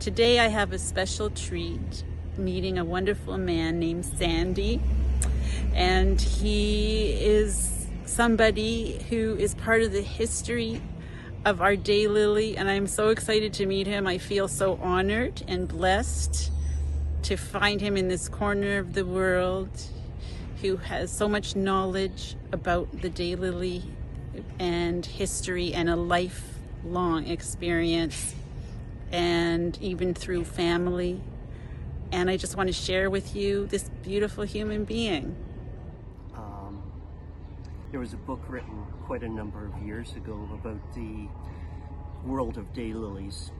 Today I have a special treat, meeting a wonderful man named Sandy, and he is somebody who is part of the history of our daylily, and I'm so excited to meet him. I feel so honored and blessed to find him in this corner of the world who has so much knowledge about the daylily and history and a lifelong experience, and even through family. And I just want to share with you this beautiful human being. There was a book written quite a number of years ago about the world of daylilies,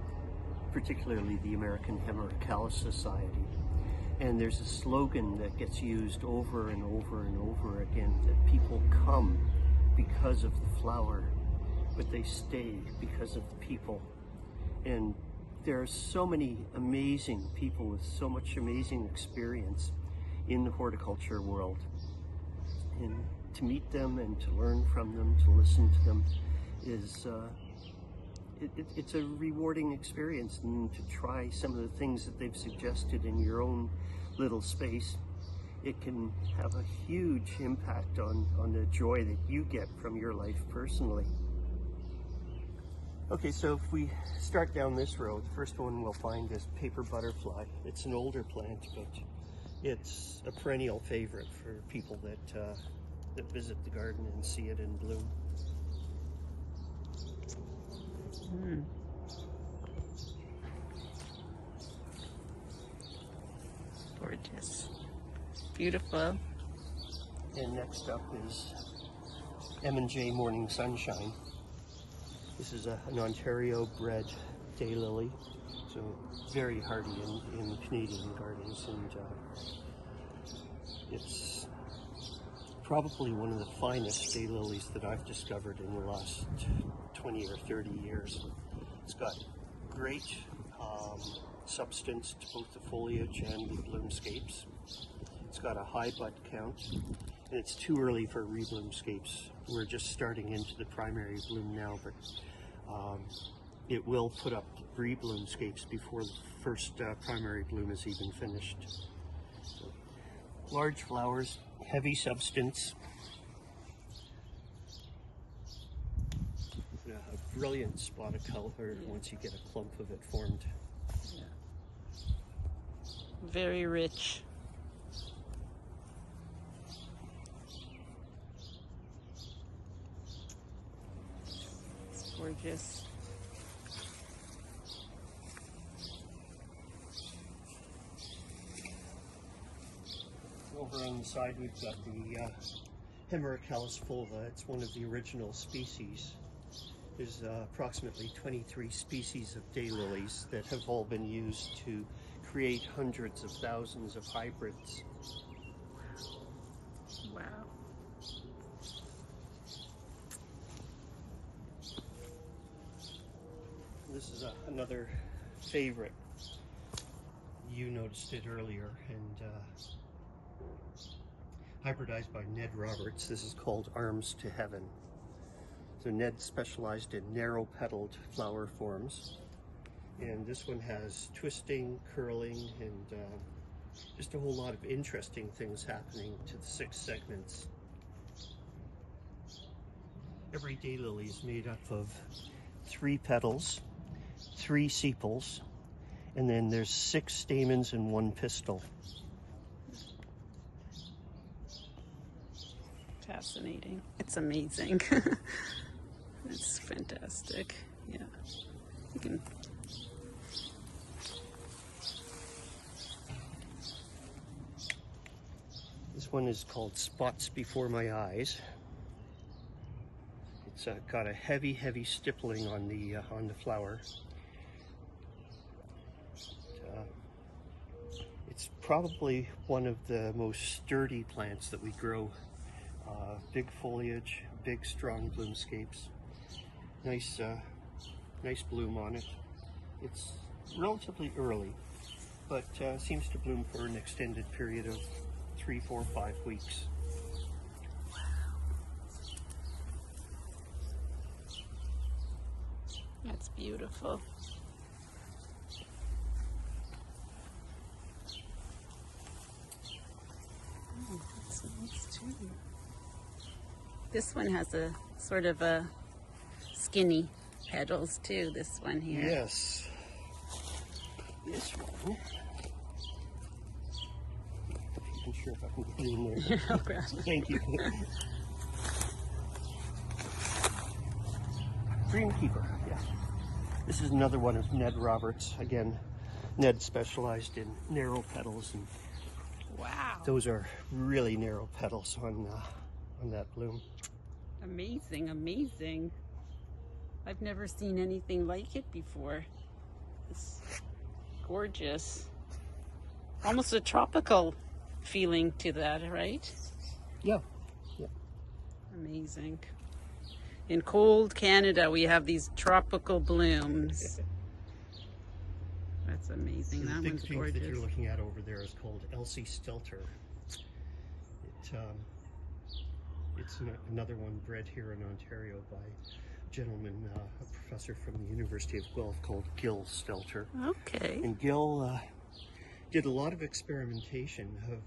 particularly the American Hemerocallis Society. And there's a slogan that gets used over and over and over again, that people come because of the flower, but they stay because of the people. And there are so many amazing people with so much amazing experience in the horticulture world. And to meet them and to learn from them, to listen to them, is it's a rewarding experience. And to try some of the things that they've suggested in your own little space, it can have a huge impact on the joy that you get from your life personally. Okay, so if we start down this road, the first one we'll find is paper butterfly. It's an older plant, but it's a perennial favorite for people that visit the garden and see it in bloom. Gorgeous. Beautiful. And next up is M&J Morning Sunshine. This is an Ontario-bred daylily, so very hardy in Canadian gardens, and it's probably one of the finest daylilies that I've discovered in the last 20 or 30 years. It's got great substance to both the foliage and the bloomscapes. It's got a high bud count, and it's too early for rebloomscapes. We're just starting into the primary bloom now, but it will put up rebloomscapes before the first primary bloom is even finished. So, large flowers, heavy substance, a brilliant spot of color once you get a clump of it formed. Yeah. Very rich. It's gorgeous. Over on the side we've got the Hemerocallis fulva. It's one of the original species. There's approximately 23 species of daylilies that have all been used to create hundreds of thousands of hybrids. Wow. This is another favorite. You noticed it earlier, and hybridized by Ned Roberts. This is called Arms to Heaven. So Ned specialized in narrow-petaled flower forms, and this one has twisting, curling, and just a whole lot of interesting things happening to the 6 segments. Every daylily is made up of 3 petals, 3 sepals, and then there's 6 stamens and 1 pistil. Fascinating. It's amazing. It's fantastic. Yeah. You can. This one is called Spots Before My Eyes. It's got a heavy stippling on the flower. It's probably one of the most sturdy plants that we grow. Big foliage, big strong bloomscapes. Nice bloom on it. It's relatively early, but seems to bloom for an extended period of 3, 4, 5 weeks. Wow. That's beautiful. This one has a sort of a skinny petals too, this one here. Yes. This one. I'm sure if I can get it in there. I'll grab it. Thank you. Greenkeeper, yeah. This is another one of Ned Roberts. Again, Ned specialized in narrow petals, and Wow. those are really narrow petals on that bloom. Amazing, amazing. I've never seen anything like it before. It's gorgeous. Almost a tropical feeling to that, right? Yeah. Yeah. Amazing. In cold Canada, we have these tropical blooms. That's amazing. That The big one's pink gorgeous. that you're looking at over there is called Elsie Stelter. It's another one bred here in Ontario by a gentleman, a professor from the University of Guelph called Gil Stelter. Okay. And Gil did a lot of experimentation of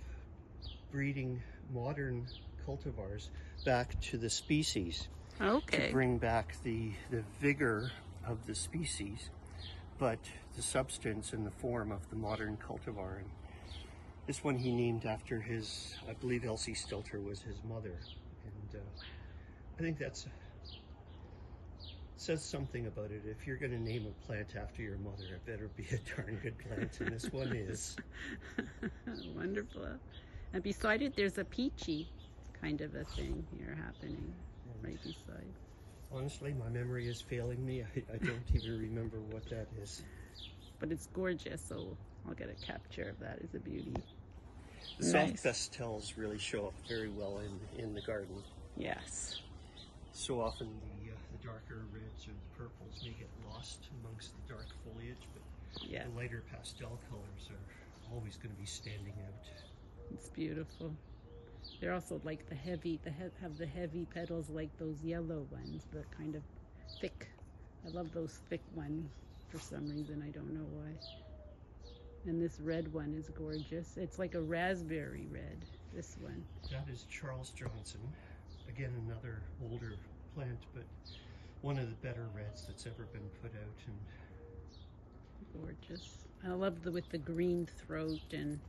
breeding modern cultivars back to the species Okay. to bring back the vigor of the species, but the substance and the form of the modern cultivar. And this one he named after his, I believe Elsie Stelter was his mother. And I think that's says something about it. If you're going to name a plant after your mother, it better be a darn good plant, and this one is. Wonderful. And beside it, there's a peachy kind of a thing here happening right beside. Honestly, my memory is failing me. I don't even remember what that is. But it's gorgeous, so I'll get a capture of that. It's a beauty. The Nice. soft pastels really show up very well in the garden. Yes. So often the darker reds or the purples may get lost amongst the dark foliage, but Yeah. the lighter pastel colors are always going to be standing out. It's beautiful. They're also like the heavy, have the heavy petals like those yellow ones, the kind of thick. I love those thick ones for some reason. I don't know why. And this red one is gorgeous. It's like a raspberry red, this one. That is Charles Johnson. Again, another older plant, but one of the better reds that's ever been put out. And Gorgeous. I love with the green throat and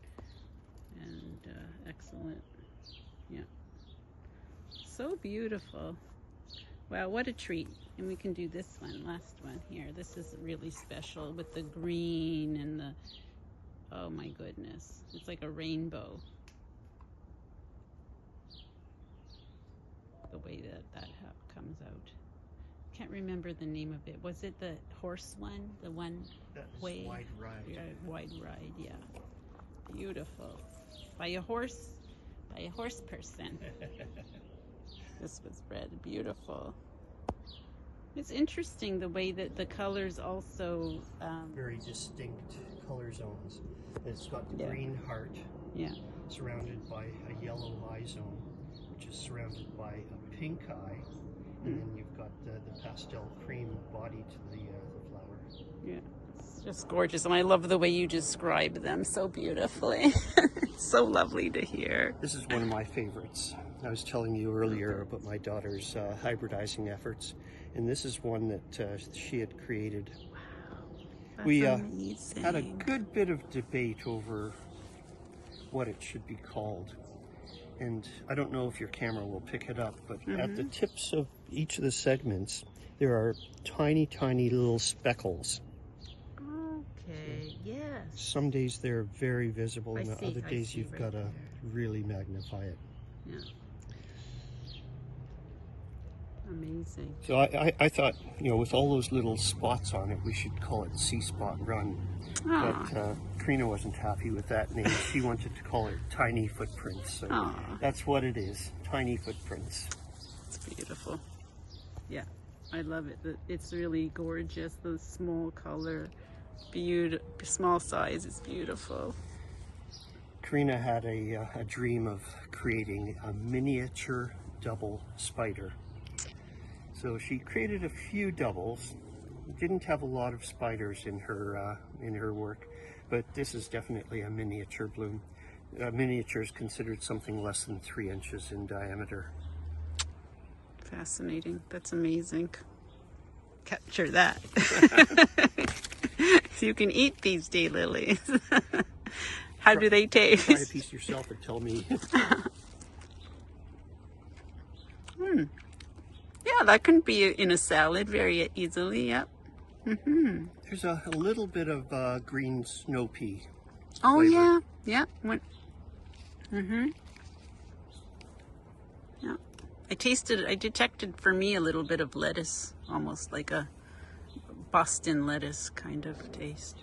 excellent. Yeah. So beautiful. Wow, what a treat. And we can do this one, last one here. This is really special with the green and the, oh my goodness. It's like a rainbow. The way that comes out. Can't remember the name of it. Was it the horse one? The one that is way? Wide Ride. Yeah, Wide Ride, yeah. Beautiful. By a horse person. This was red. Beautiful. It's interesting the way that the colors also Very distinct color zones. It's got the Yeah. green heart yeah. surrounded by a yellow eye zone, which is surrounded by a pink eye, and then you've got the pastel cream body to the flower. Yeah. It's just gorgeous. And I love the way you describe them so beautifully. So lovely to hear. This is one of my favorites. I was telling you earlier about my daughter's hybridizing efforts, and this is one that she had created. That's We amazing. had a good bit of debate over what it should be called. And I don't know if your camera will pick it up, but at the tips of each of the segments, there are tiny, tiny little speckles. Okay, yes. Some days they're very visible, I and see, other I days see you've right got to there. really magnify it. Yeah. Amazing. So I thought, with all those little spots on it, we should call it Sea Spot Run. Aw. But Karina wasn't happy with that name. She wanted to call it Tiny Footprints. So Aw. that's what it is, Tiny Footprints. It's beautiful. Yeah, I love it. It's really gorgeous. The small color, small size is beautiful. Karina had a dream of creating a miniature double spider. So she created a few doubles. Didn't have a lot of spiders in her work, but this is definitely a miniature bloom. Miniature is considered something less than 3 inches in diameter. fascinating. That's amazing. Capture that. So you can eat these daylilies. How do they taste? Try a piece yourself and tell me. Yeah, that can be in a salad very easily. Yep. There's a little bit of green snow pea. Oh flavor. yeah. Yeah. I detected for me a little bit of lettuce, almost like a Boston lettuce kind of taste.